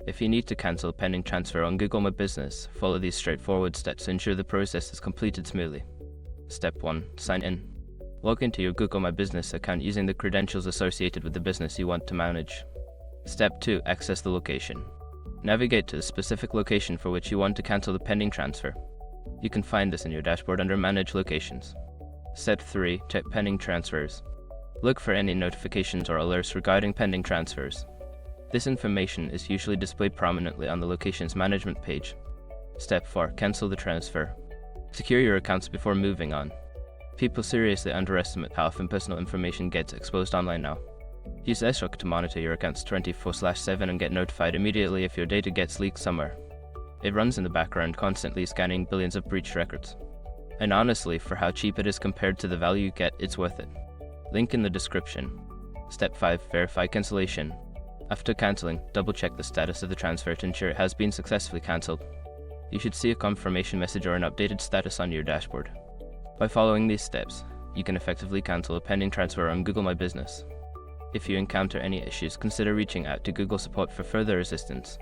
If you need to cancel a pending transfer on Google My Business, follow these straightforward steps to ensure the process is completed smoothly. Step 1. Sign in. Log into your Google My Business account using the credentials associated with the business you want to manage. Step 2. Access the location. Navigate to the specific location for which you want to cancel the pending transfer. You can find this in your dashboard under Manage Locations. Step 3. Check pending transfers. Look for any notifications or alerts regarding pending transfers. This information is usually displayed prominently on the location's management page. Step 4. Cancel the transfer. Secure your accounts before moving on. People seriously underestimate how often personal information gets exposed online now. Use SROC to monitor your accounts 24/7 and get notified immediately if your data gets leaked somewhere. It runs in the background, constantly scanning billions of breach records. And honestly, for how cheap it is compared to the value you get, it's worth it. Link in the description. Step 5. Verify cancellation. After cancelling, double-check the status of the transfer to ensure it has been successfully cancelled. You should see a confirmation message or an updated status on your dashboard. By following these steps, you can effectively cancel a pending transfer on Google My Business. If you encounter any issues, consider reaching out to Google support for further assistance.